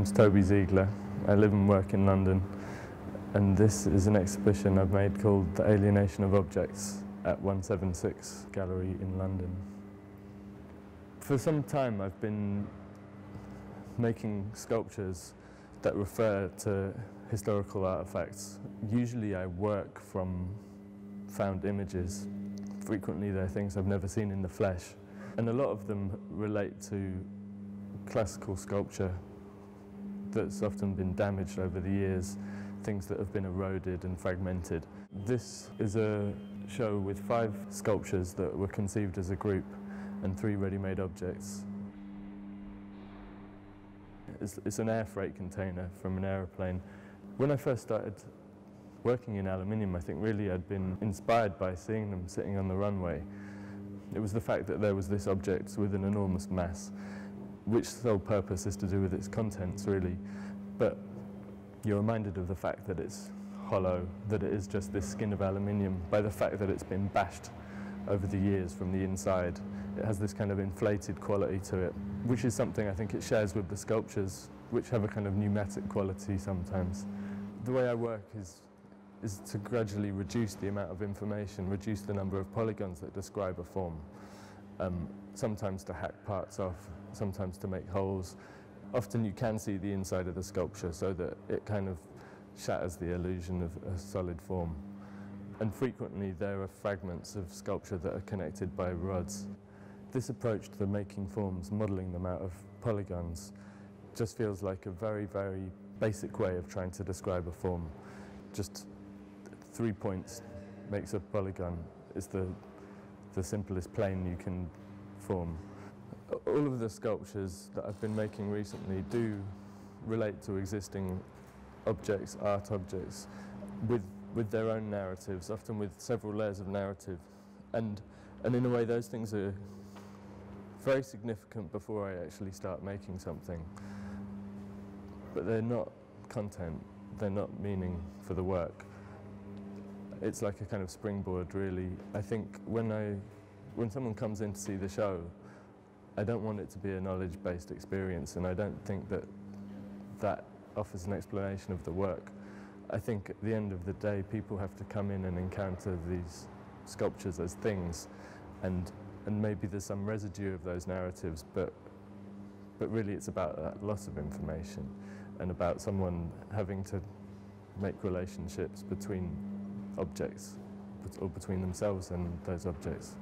name's Toby Ziegler. I live and work in London, and this is an exhibition I've made called The Alienation of Objects at 176 Gallery in London. For some time I've been making sculptures that refer to historical artifacts. Usually I work from found images. Frequently they're things I've never seen in the flesh, and a lot of them relate to classical sculpture that's often been damaged over the years, things that have been eroded and fragmented. This is a show with 5 sculptures that were conceived as a group and 3 ready-made objects. It's an air freight container from an aeroplane. When I first started working in aluminium, I think really I'd been inspired by seeing them sitting on the runway. It was the fact that there was this object with an enormous mass, which sole purpose is to do with its contents, really. But you're reminded of the fact that it's hollow, that it is just this skin of aluminium, by the fact that it's been bashed over the years from the inside. It has this kind of inflated quality to it, which is something I think it shares with the sculptures, which have a kind of pneumatic quality sometimes. The way I work is to gradually reduce the amount of information, reduce the number of polygons that describe a form. Sometimes to hack parts off, sometimes to make holes. Often you can see the inside of the sculpture so that it kind of shatters the illusion of a solid form. And frequently there are fragments of sculpture that are connected by rods. This approach to making forms, modelling them out of polygons, just feels like a very, very basic way of trying to describe a form. Just 3 points makes a polygon. It's the simplest plane you can form. All of the sculptures that I've been making recently do relate to existing objects, art objects, with their own narratives, often with several layers of narrative. And in a way those things are very significant before I actually start making something. But they're not content, they're not meaning for the work. It's like a kind of springboard, really. I think when someone comes in to see the show, I don't want it to be a knowledge-based experience, and I don't think that offers an explanation of the work. I think at the end of the day, people have to come in and encounter these sculptures as things, and maybe there's some residue of those narratives, but really it's about that loss of information and about someone having to make relationships between objects or between themselves and those objects.